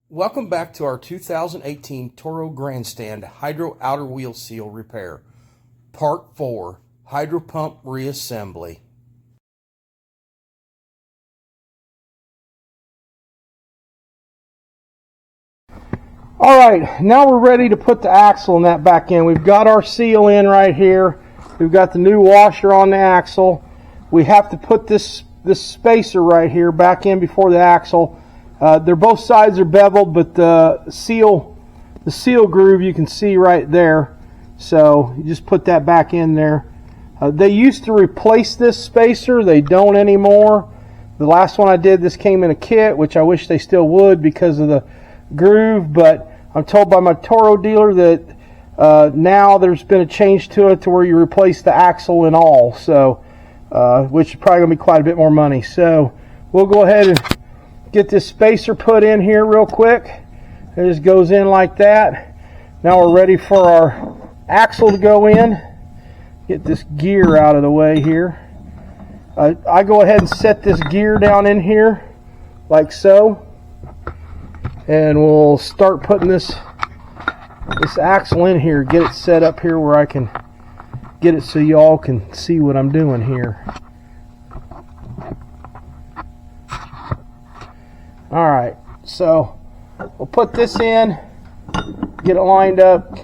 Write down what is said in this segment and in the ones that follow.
Welcome back to our 2018 Toro Grandstand Hydro Outer Wheel Seal Repair. Part 4, Hydro Pump Reassembly. Alright, now we're ready to put the axle in that back in. We've got our seal in right here. We've got the new washer on the axle. We have to put this spacer right here back in before the axle. They're both sides are beveled, but the seal groove you can see right there. So you just put that back in there. They used to replace this spacer. They don't anymore. The last one I did, this came in a kit, which I wish they still would because of the groove, but I'm told by my Toro dealer that now there's been a change to it to where you replace the axle and all, so which is probably going to be quite a bit more money. So we'll go ahead and get this spacer put in here real quick. It just goes in like that. Now we're ready for our axle to go in. Get this gear out of the way here. I go ahead and set this gear down in here like so, and we'll start putting this axle in here, get it set up here where I can get it so you all can see what I'm doing here. Alright, so we'll put this in, get it lined up.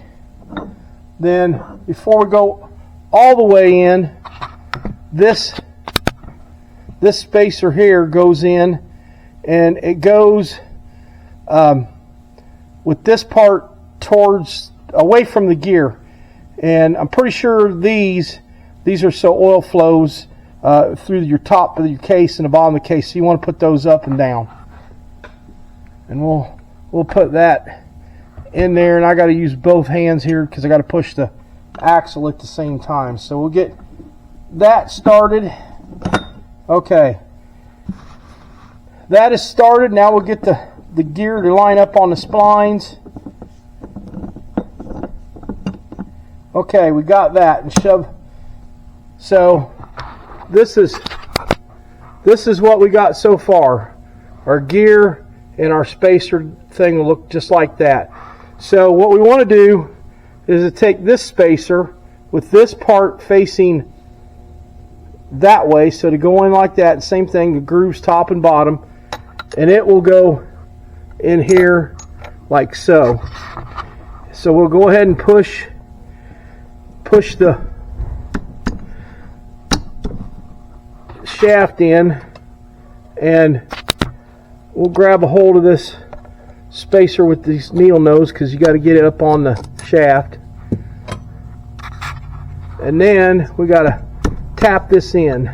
Then before we go all the way in, this spacer here goes in, and it goes with this part away from the gear. And I'm pretty sure these are so oil flows through your top of your case and the bottom of the case, so you want to put those up and down. And we'll put that in there, and I got to use both hands here because I got to push the axle at the same time. So we'll get that started. Okay, that is started. Now we'll get the gear to line up on the splines. Okay, we got that and shove. So this is what we got so far. Our gear and our spacer thing will look just like that. So what we want to do is to take this spacer with this part facing that way, so to go in like that, same thing, the grooves top and bottom, and it will go in here like so. So we'll go ahead and push the shaft in, and we'll grab a hold of this spacer with this needle nose because you got to get it up on the shaft, and then we got to tap this in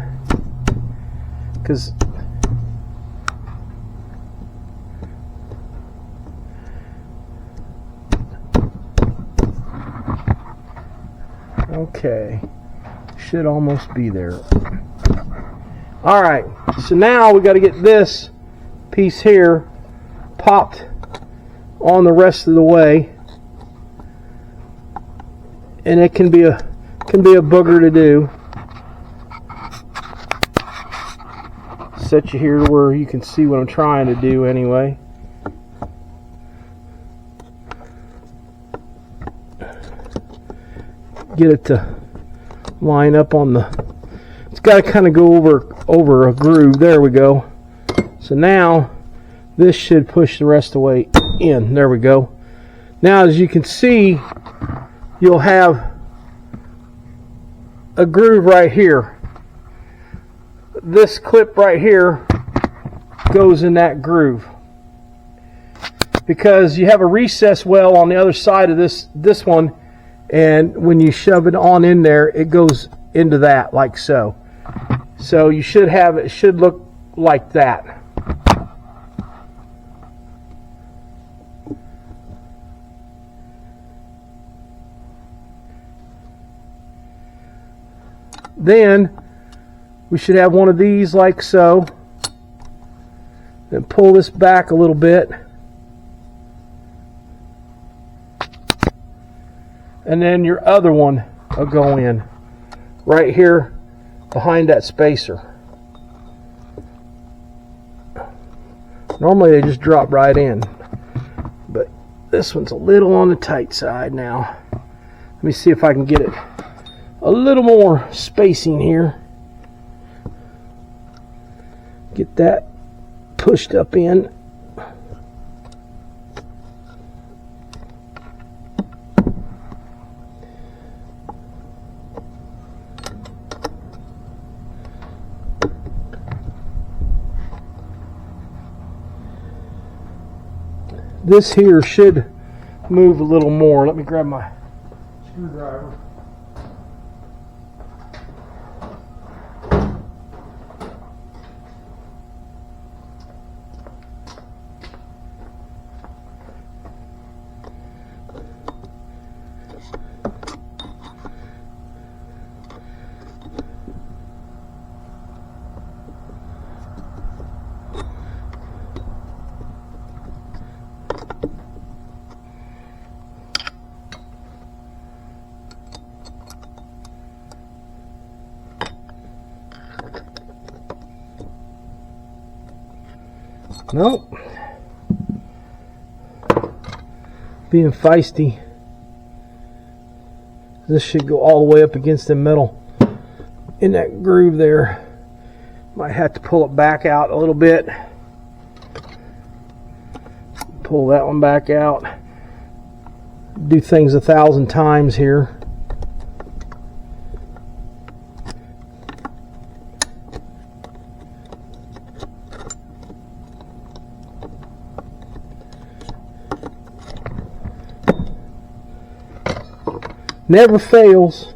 because okay, should almost be there. Alright, so now we got to get this piece here popped on the rest of the way, and it can be a booger to do. Set you here where you can see what I'm trying to do anyway. Get it to line up on it's got to kind of go over a groove. There we go. So now this should push the rest of the way in. There we go. Now as you can see, you'll have a groove right here. This clip right here goes in that groove because you have a recess well on the other side of this one, and when you shove it on in there, it goes into that like so. So you should have it should look like that. Then we should have one of these like so. Then pull this back a little bit. And then your other one will go in right here behind that spacer. Normally they just drop right in. This one's a little on the tight side now. Let me see if I can get it a little more spacing here. Get that pushed up in. This here should move a little more. Let me grab my screwdriver. Nope. Being feisty. This should go all the way up against the metal in that groove there. Might have to pull it back out a little bit. Pull that one back out. Do things 1,000 times here. Never fails.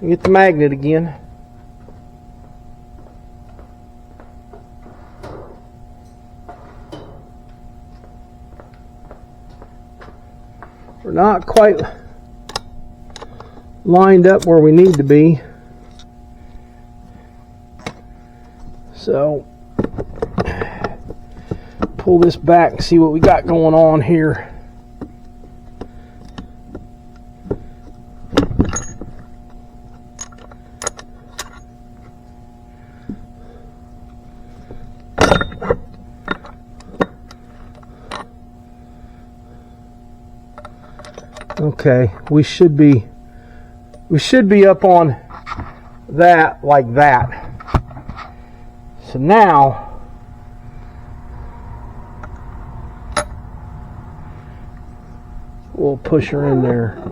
Get the magnet again. We're not quite lined up where we need to be. So pull this back and see what we got going on here. Okay, we should be up on that like that. So now we'll push her in there.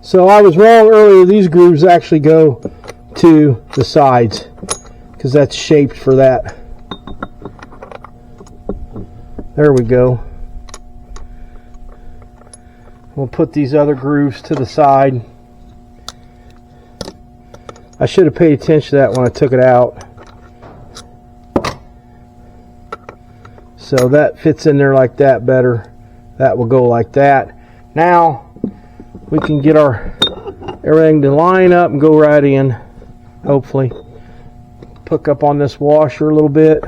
So I was wrong earlier. These grooves actually go to the sides because that's shaped for that. There we go. We'll put these other grooves to the side. I should have paid attention to that when I took it out. So that fits in there like that better. That will go like that. Now we can get our everything to line up and go right in, hopefully. Hook up on this washer a little bit.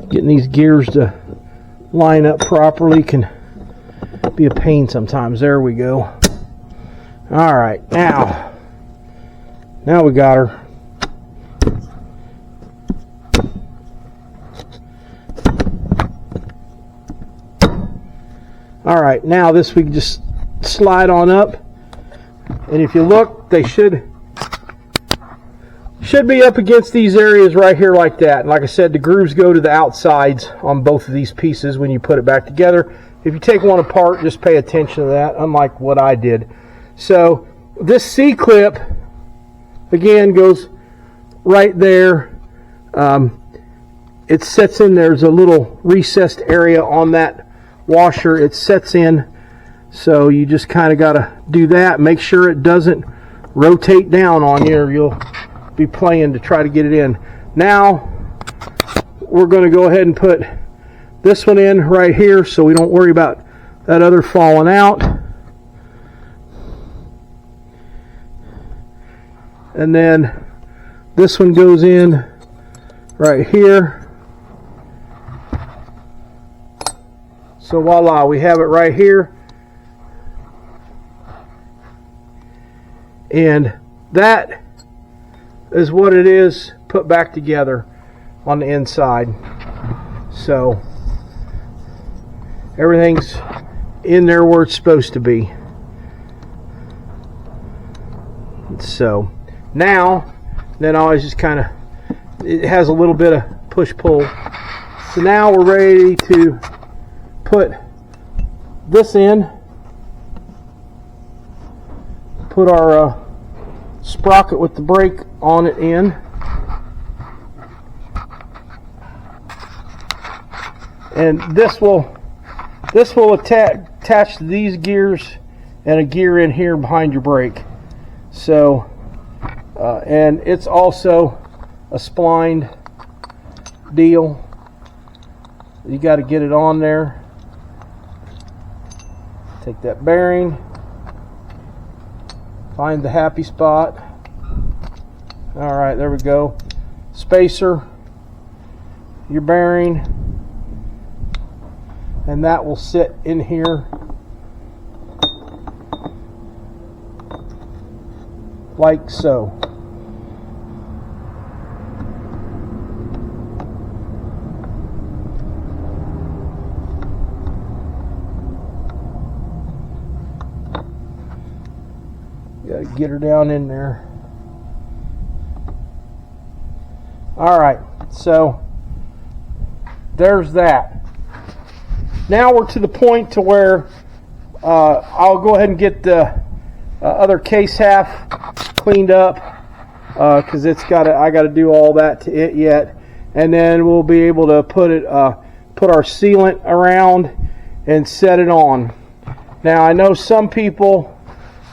Getting these gears to line up properly can be a pain sometimes. There we go. All right, now we got her. All right, now this we can just slide on up, and if you look, they should be up against these areas right here like that. And like I said, the grooves go to the outsides on both of these pieces when you put it back together. If you take one apart, just pay attention to that, unlike what I did. So this C-clip, again, goes right there. It sets in, there's a little recessed area on that washer. It sets in, so you just kind of got to do that. Make sure it doesn't rotate down on you, or you'll be playing to try to get it in. Now, we're going to go ahead and put this one in right here so we don't worry about that other falling out. And then this one goes in right here. So voila, we have it right here. And that is what it is put back together on the inside. So everything's in there where it's supposed to be. So now, then I always just kind of, it has a little bit of push-pull. So now we're ready to put this in. Put our sprocket with the brake on it in. And this will attach to these gears and a gear in here behind your brake. So, and it's also a splined deal. You got to get it on there. Take that bearing, find the happy spot. All right, there we go. Spacer, your bearing, and that will sit in here like so. Gotta get her down in there. All right, so there's that. Now we're to the point to where I'll go ahead and get the other case half cleaned up because I got to do all that to it yet, and then we'll be able to put our sealant around and set it on. Now I know some people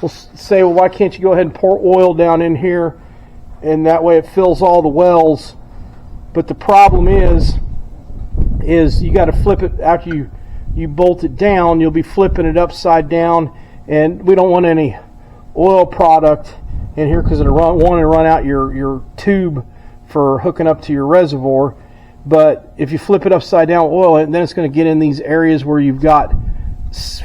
will say, well, why can't you go ahead and pour oil down in here and that way it fills all the wells? But the problem is you got to flip it after you bolt it down. You'll be flipping it upside down, and we don't want any oil product in here because it'll run out your tube for hooking up to your reservoir. But if you flip it upside down with oil, then it's going to get in these areas where you've got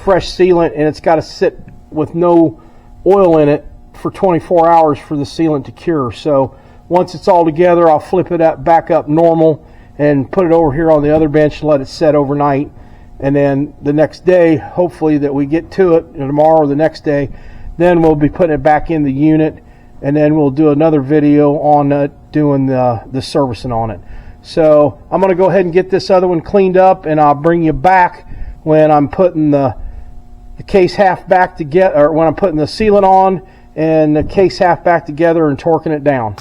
fresh sealant, and it's got to sit with no oil in it for 24 hours for the sealant to cure. So once it's all together, I'll flip it back up normal and put it over here on the other bench and let it set overnight. And then the next day, hopefully that we get to it, tomorrow or the next day, then we'll be putting it back in the unit, and then we'll do another video on doing the servicing on it. So I'm going to go ahead and get this other one cleaned up, and I'll bring you back when I'm putting the case half back together, or when I'm putting the sealant on and the case half back together and torquing it down.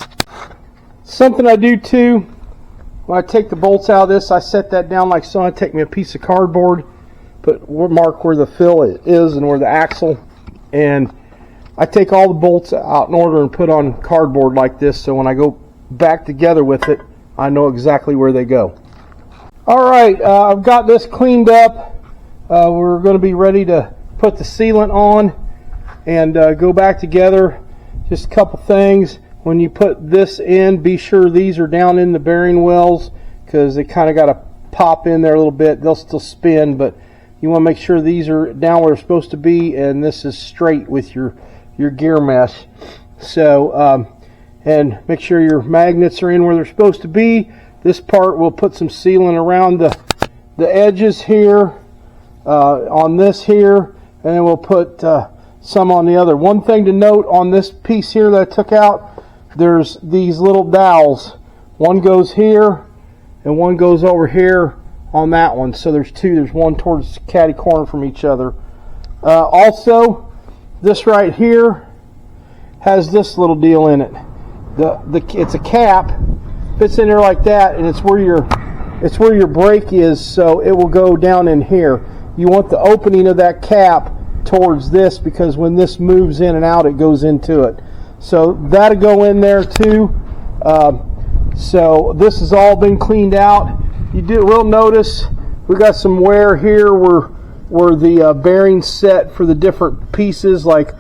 Something I do too, when I take the bolts out of this, I set that down like so. I take me a piece of cardboard, mark where the fill is and where the axle, and I take all the bolts out in order and put on cardboard like this, so when I go back together with it, I know exactly where they go. Alright, I've got this cleaned up. We're going to be ready to put the sealant on and go back together. Just a couple things. When you put this in, be sure these are down in the bearing wells, because they kind of got to pop in there a little bit. They'll still spin, but you want to make sure these are down where they're supposed to be, and this is straight with your gear mesh. So and make sure your magnets are in where they're supposed to be. This part, we'll put some sealant around the edges here, on this here, and then we'll put some on the other. One thing to note on this piece here that I took out, there's these little dowels. One goes here and one goes over here on that one. So there's two. There's one towards catty corner from each other. Also, this right here has this little deal in it. It's a cap, fits in there like that, and it's where your brake is, so it will go down in here. You want the opening of that cap towards this, because when this moves in and out, it goes into it. So that'll go in there too. So this has all been cleaned out. You will notice we got some wear here where where the bearings set for the different pieces. Like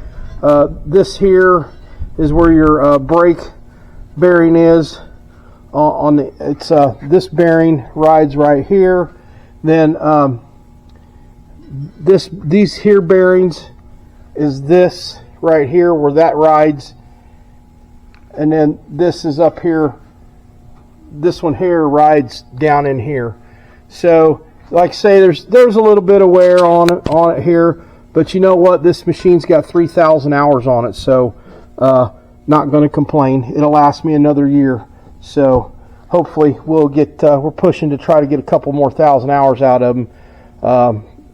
this here is where your brake bearing is. This bearing rides right here. Then these here bearings is this right here where that rides, and then this is up here. This one here rides down in here. So, like I say, there's a little bit of wear on it here, but you know what? This machine's got 3,000 hours on it, so not going to complain. It'll last me another year. So hopefully we'll get. We're pushing to try to get a couple more thousand hours out of them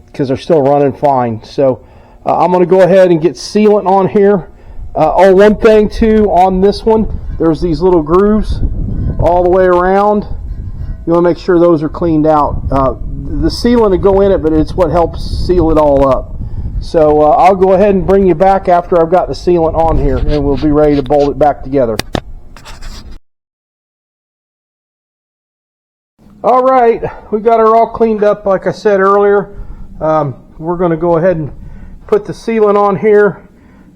because they're still running fine. So I'm going to go ahead and get sealant on here. One thing too on this one, there's these little grooves all the way around. You want to make sure those are cleaned out. The sealant will go in it, but it's what helps seal it all up. So I'll go ahead and bring you back after I've got the sealant on here, and we'll be ready to bolt it back together. All right, we got her all cleaned up like I said earlier. We're going to go ahead and put the sealant on here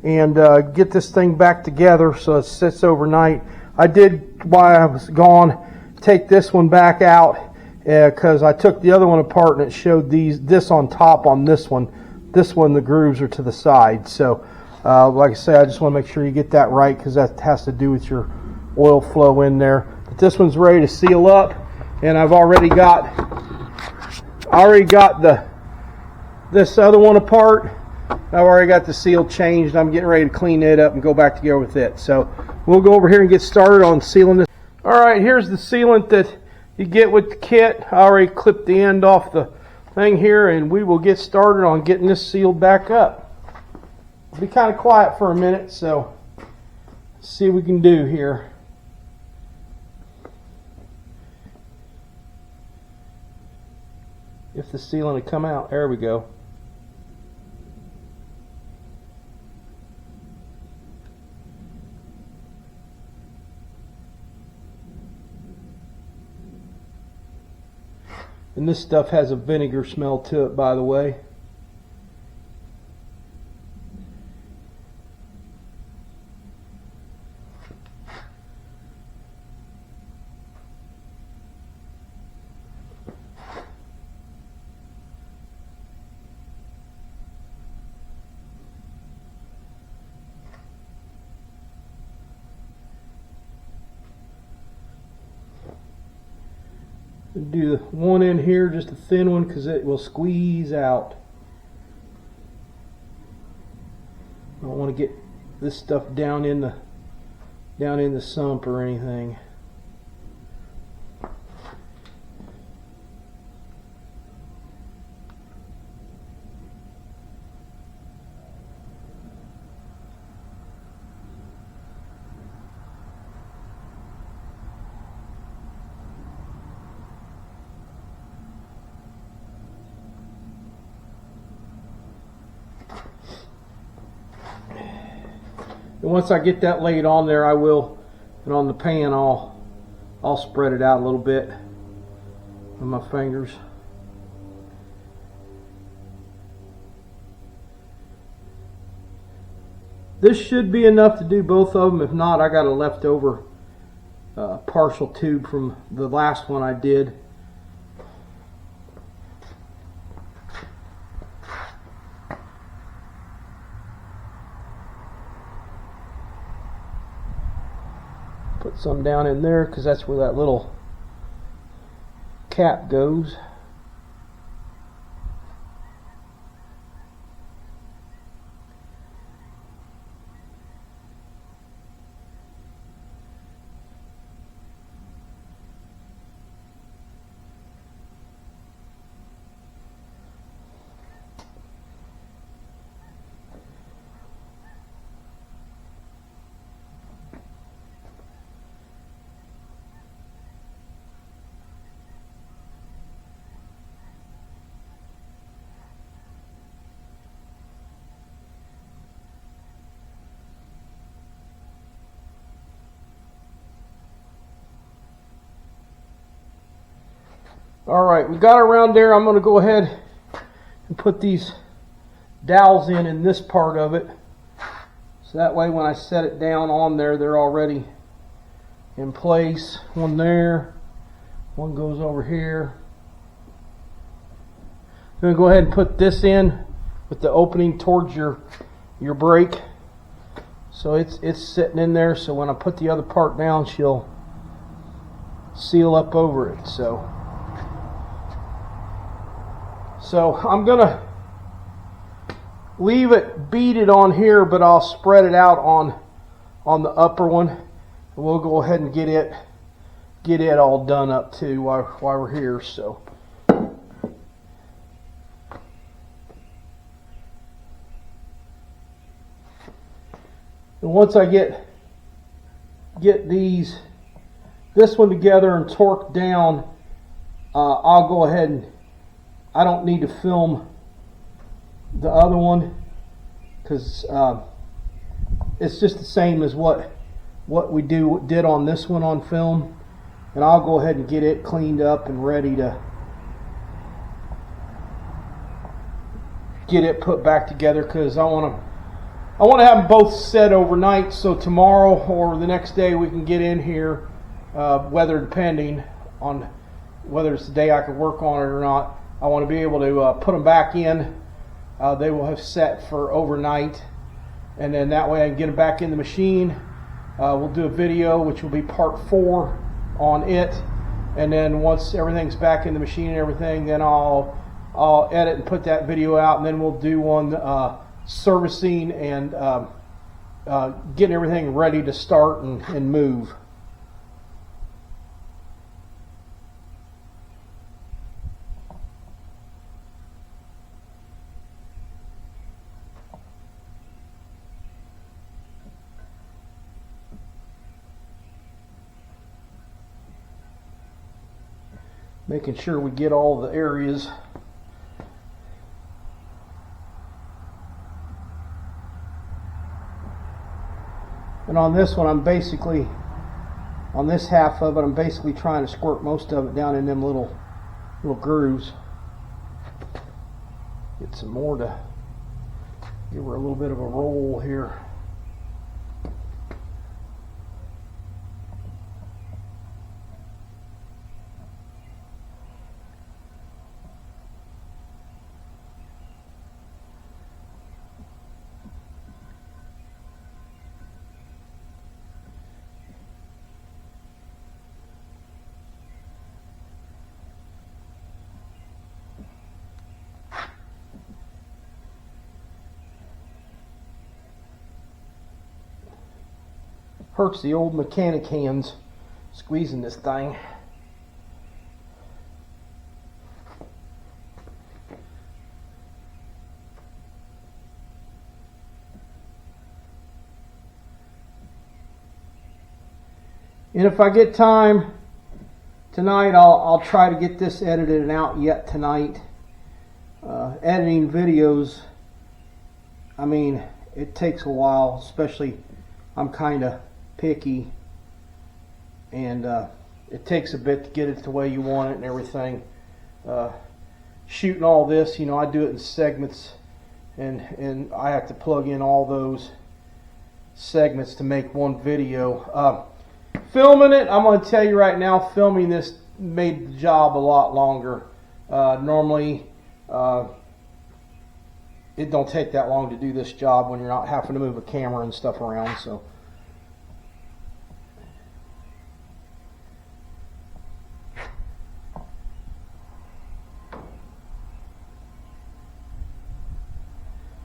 and get this thing back together so it sits overnight. I did, while I was gone, take this one back out because I took the other one apart and it showed this on top on this one. This one, the grooves are to the side. So like I say, I just want to make sure you get that right because that has to do with your oil flow in there. But this one's ready to seal up, and I've already got this other one apart. I've already got the seal changed. I'm getting ready to clean it up and go back together with it. So we'll go over here and get started on sealing this. All right, here's the sealant that you get with the kit. I already clipped the end off the thing here, and we will get started on getting this sealed back up. It'll be kind of quiet for a minute, so let's see what we can do here. If the sealant will come out, there we go. And this stuff has a vinegar smell to it, by the way. Do the one in here, just a thin one, because it will squeeze out. I don't want to get this stuff down in the sump or anything. And once I get that laid on there, I will, and on the pan, I'll spread it out a little bit with my fingers. This should be enough to do both of them. If not, I got a leftover partial tube from the last one I did. Put some down in there because that's where that little cap goes. All right, we got around there. I'm going to go ahead, and put these dowels in this part of it. So that way when I set it down on there, they're already in place. One there, one goes over here. I'm going to go ahead and put this in with the opening towards your brake. So it's sitting in there, so when I put the other part down, she'll seal up over it. So I'm going to leave it beaded on here, but I'll spread it out on the upper one, and we'll go ahead and get it all done up too while we're here. So and once I get this one together and torqued down, I'll go ahead and I don't need to film the other one because it's just the same as what we did on this one on film, and I'll go ahead and get it cleaned up and ready to get it put back together, because I want to have them both set overnight, so tomorrow or the next day we can get in here, weather depending on whether it's the day I can work on it or not. I want to be able to put them back in. They will have set for overnight, and then that way I can get them back in the machine. We'll do a video which will be part 4 on it, and then once everything's back in the machine and everything, then I'll edit and put that video out, and then we'll do one servicing and getting everything ready to start and move. Making sure we get all the areas. And on this one, on this half of it, I'm basically trying to squirt most of it down in them little grooves. Get some more to give her a little bit of a roll here. Hurts the old mechanic hands squeezing this thing. And if I get time tonight, I'll try to get this edited and out yet tonight. Editing videos, I mean, it takes a while, especially I'm kind of picky, and it takes a bit to get it the way you want it and everything. Shooting all this, you know, I do it in segments, and I have to plug in all those segments to make one video. Filming it, I'm going to tell you right now, filming this made the job a lot longer. Normally it don't take that long to do this job when you're not having to move a camera and stuff around. So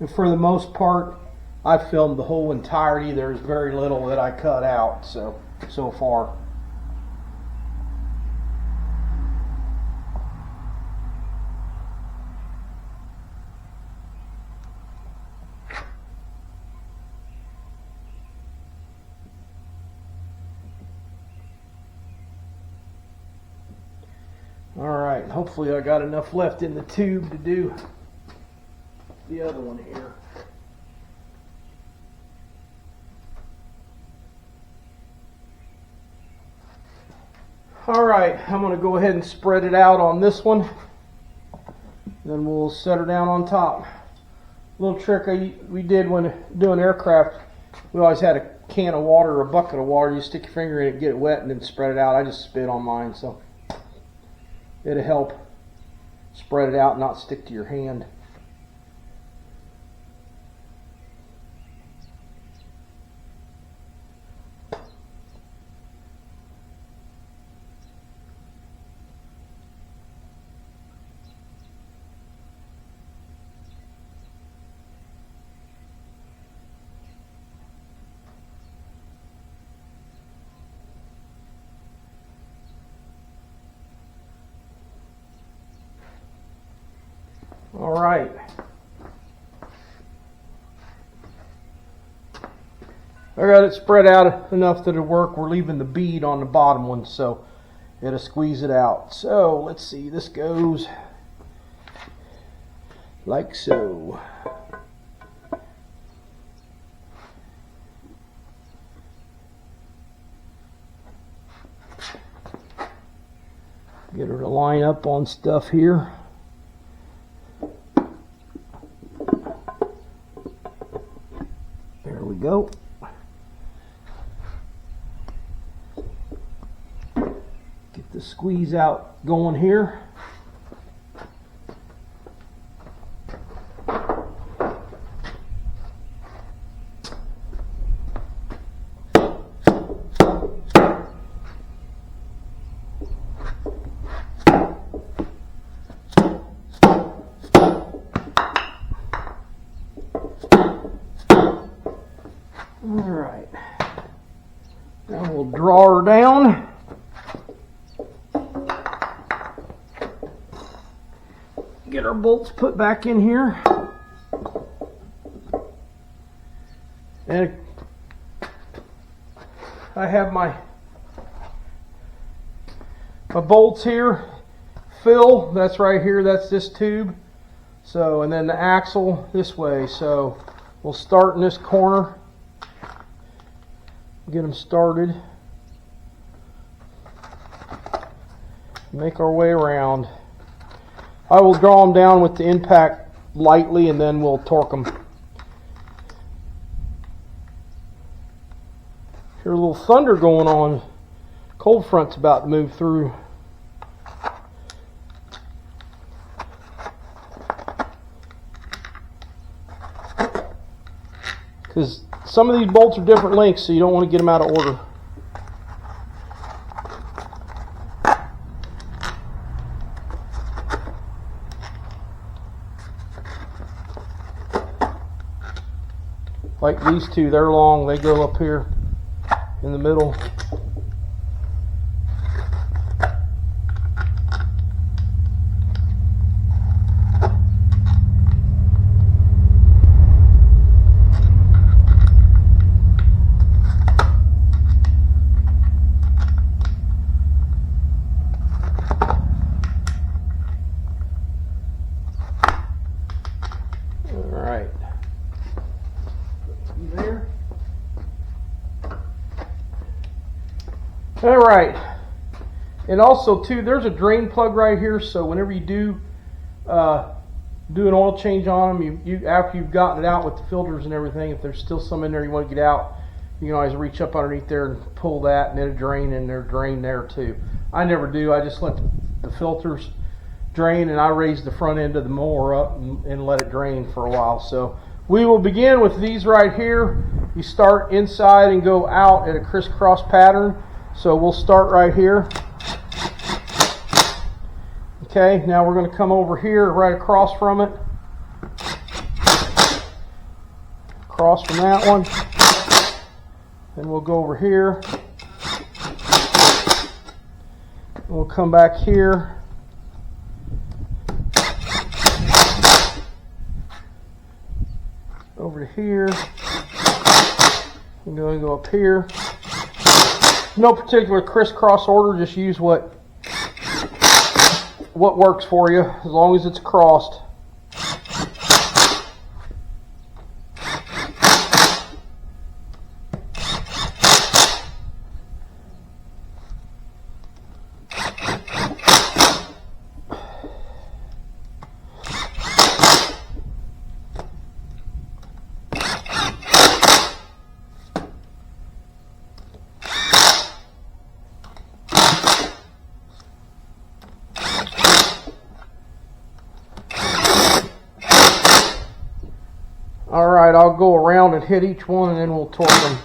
and for the most part, I filmed the whole entirety. There's very little that I cut out so far. All right, hopefully I got enough left in the tube to do the other one here. All right, I'm going to go ahead and spread it out on this one. Then we'll set her down on top. Little trick we did when doing aircraft, we always had a can of water or a bucket of water. You stick your finger in it, get it wet, and then spread it out. I just spit on mine, so it'll help spread it out and not stick to your hand. All right. I got it spread out enough that it'll work. We're leaving the bead on the bottom one, so it'll squeeze it out. So let's see, this goes like so. Get her to line up on stuff here. There we go. Get the squeeze out going here. Alright, now we'll draw her down. Get our bolts put back in here. And I have my bolts here. Fill, that's right here, that's this tube. So, and then the axle this way. So we'll start in this corner. Get them started. Make our way around. I will draw them down with the impact lightly and then we'll torque them. Here's a little thunder going on. Cold front's about to move through. Because some of these bolts are different lengths, so you don't want to get them out of order. Like these two, they're long, they go up here in the middle. All right, and also too, there's a drain plug right here. So whenever you do an oil change on them, you after you've gotten it out with the filters and everything, if there's still some in there you want to get out, you can always reach up underneath there and pull that, and it'll drain in there, drain there too. I never do. I just let the filters drain, and I raise the front end of the mower up and let it drain for a while. So we will begin with these right here. You start inside and go out at a crisscross pattern. So we'll start right here. Okay, now we're going to come over here right across from it. Across from that one. Then we'll go over here. We'll come back here. Over to here. I'm going to go up here. No particular crisscross order, just use what works for you, as long as it's crossed. All right, I'll go around and hit each one, and then we'll torque them.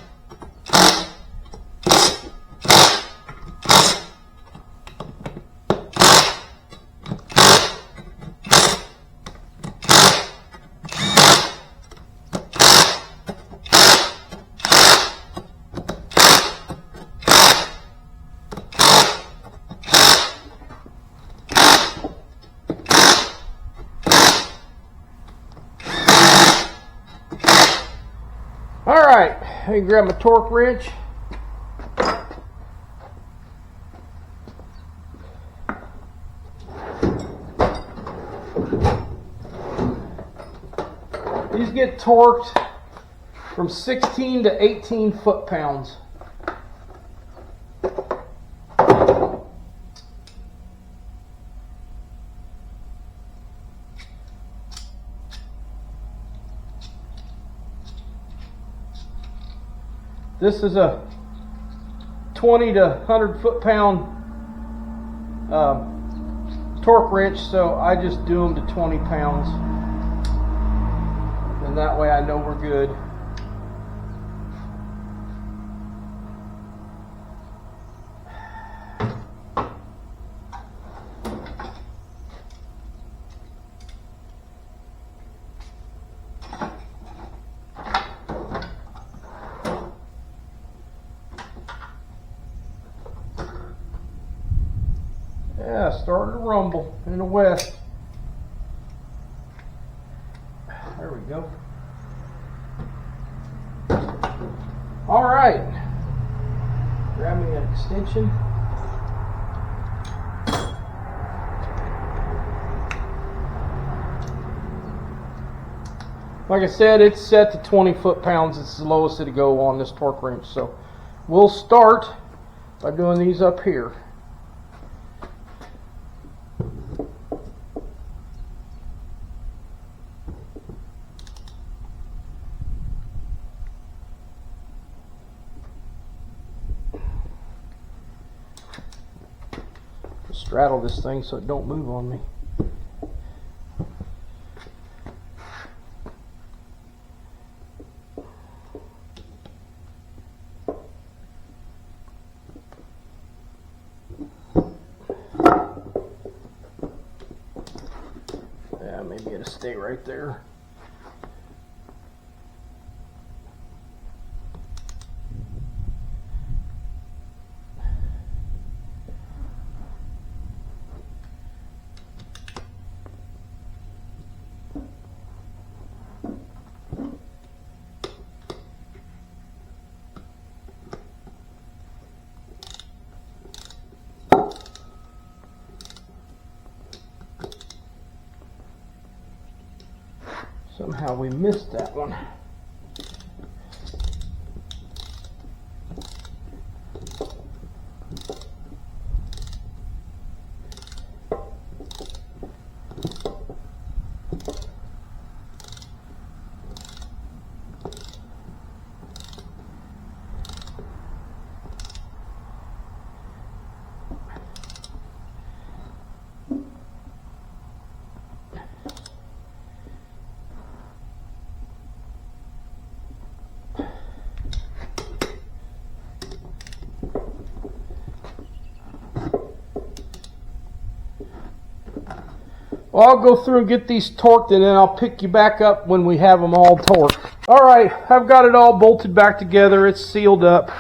Alright, I can grab my torque wrench. These get torqued from 16 to 18 foot-pounds. This is a 20 to 100 foot-pound torque wrench, so I just do them to 20 pounds. And that way I know we're good. Yeah, started to rumble in the west. There we go. All right. Grab me an extension. Like I said, it's set to 20 foot-pounds. It's the lowest it'll go on this torque wrench. So we'll start by doing these up here. Straddle this thing so it don't move on me. Yeah, maybe it'll stay right there. Somehow we missed that one. Well, I'll go through and get these torqued, and then I'll pick you back up when we have them all torqued. All right, I've got it all bolted back together. It's sealed up.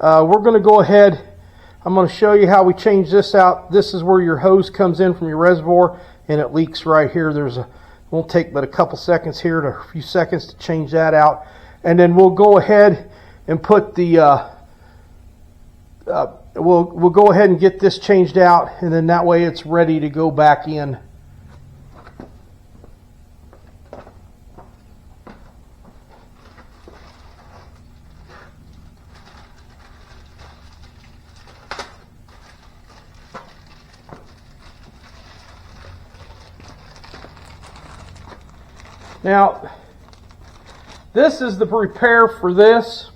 We're going to go ahead. I'm going to show you how we change this out. This is where your hose comes in from your reservoir, and it leaks right here. Won't take but a couple seconds here to a few seconds to change that out. And then we'll go ahead and put the we'll go ahead and get this changed out, and then that way it's ready to go back in. Now, this is the repair for this.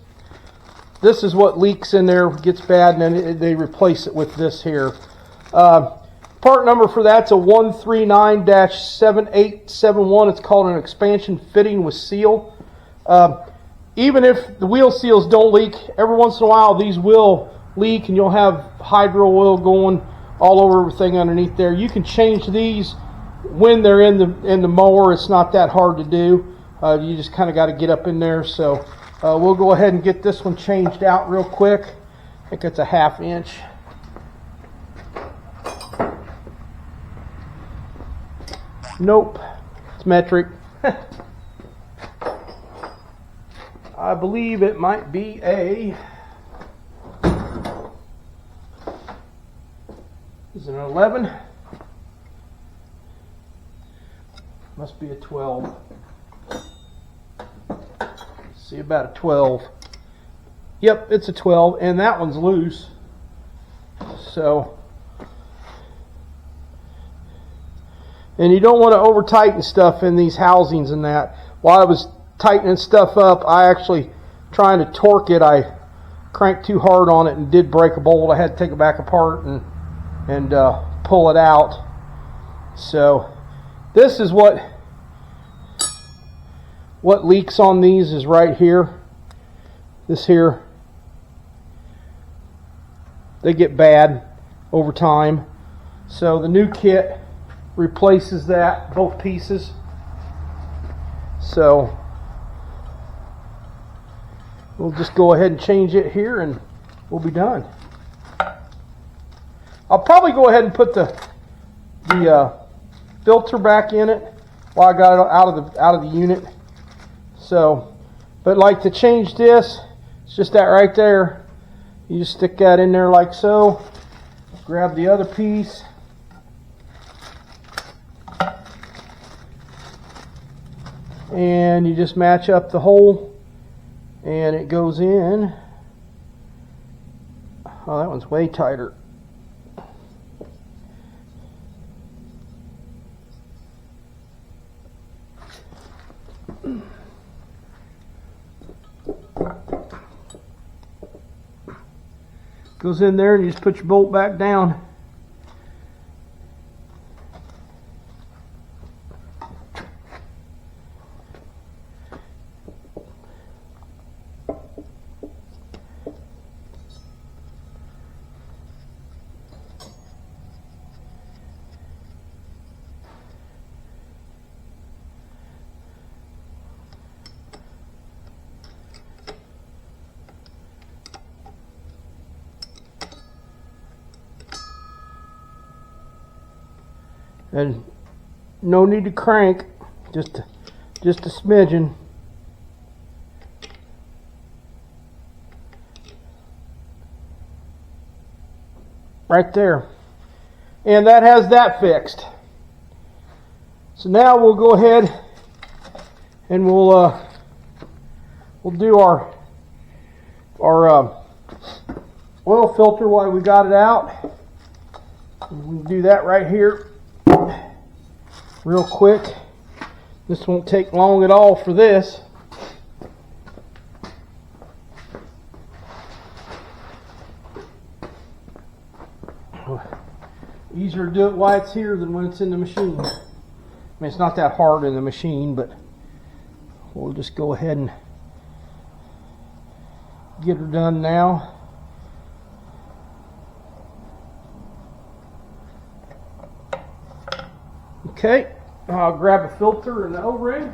This is what leaks in there, gets bad, and then they replace it with this here. Part Part number for that's a 139-7871. It's called an expansion fitting with seal. Even if the wheel seals don't leak, every once in a while these will leak and you'll have hydro oil going all over everything underneath there. You can change these when they're in the mower. It's not that hard to do. You just kind of got to get up in there. So we'll go ahead and get this one changed out real quick. I think it's a 1/2 inch. Nope, it's metric. I believe it might be is it an 11? Must be a 12. See, about a 12. Yep, it's a 12, and that one's loose. So, and you don't want to over tighten stuff in these housings and that. While I was tightening stuff up, I actually, trying to torque it, I cranked too hard on it and did break a bolt. I had to take it back apart and pull it out. So this is what leaks on these is right here. This here, they get bad over time. So the new kit replaces that, both pieces. So we'll just go ahead and change it here and we'll be done. I'll probably go ahead and put the filter back in it while I got it out of the unit. So, but like to change this, it's just that right there. You just stick that in there like so. Grab the other piece. And you just match up the hole and it goes in. Oh, that one's way tighter. Goes in there and you just put your bolt back down. And no need to crank, just a smidgen. Right there. And that has that fixed. So now we'll go ahead and we'll do our oil filter while we got it out. We can do that right here real quick. This won't take long at all for this. Easier to do it while it's here than when it's in the machine. I mean, it's not that hard in the machine, but we'll just go ahead and get her done now. Okay, I'll grab a filter and the O-ring.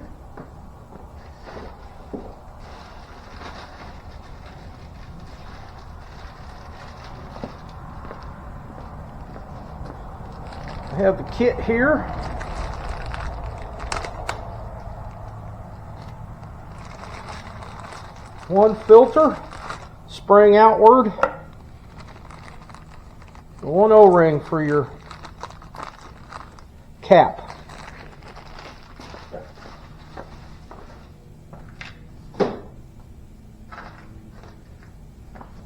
I have the kit here. One filter, spraying outward. One O-ring for your cap.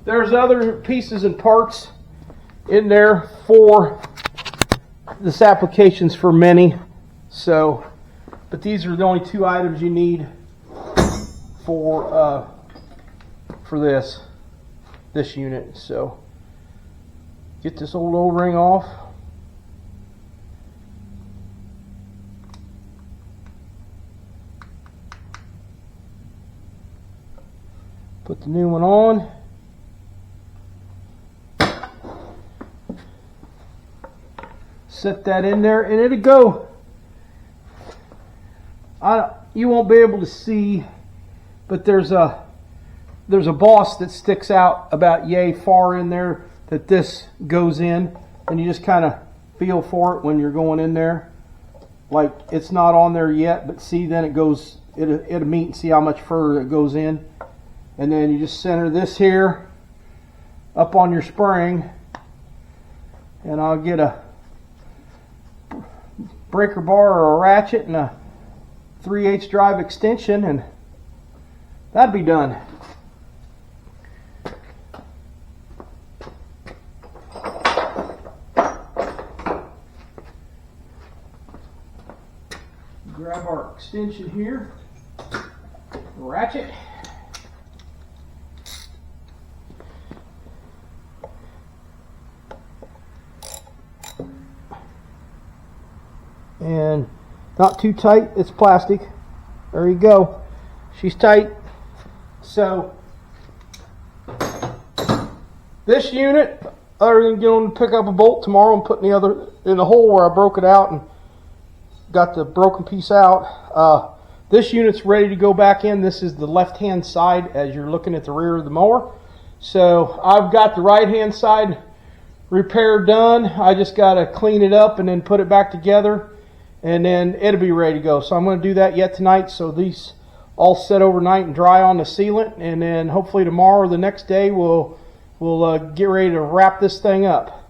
There's other pieces and parts in there for this application's for many, so but these are the only two items you need for this unit. So get this old O-ring off. Put the new one on. Set that in there and it'll go. You won't be able to see, but there's a boss that sticks out about yay far in there that this goes in, and you just kind of feel for it when you're going in there. Like it's not on there yet, but see, then it goes, it'll meet and see how much further it goes in. And then you just center this here up on your spring, and I'll get a breaker bar or a ratchet and a 3/8 drive extension, and that'd be done. Grab our extension here, ratchet, and not too tight, it's plastic. There you go. She's tight. So this unit, other than going to pick up a bolt tomorrow and put in the hole where I broke it out and got the broken piece out, this unit's ready to go back in. This is the left hand side as you're looking at the rear of the mower. So I've got the right hand side repair done. I just got to clean it up and then put it back together, and then it'll be ready to go. So I'm going to do that yet tonight, so these all set overnight and dry on the sealant, and then hopefully tomorrow or the next day we'll get ready to wrap this thing up.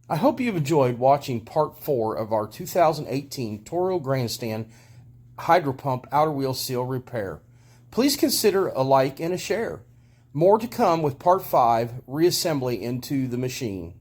I hope you've enjoyed watching part 4 of our 2018 Toro Grandstand hydro pump outer wheel seal repair. Please consider a like and a share. More to come with part 5, reassembly into the machine.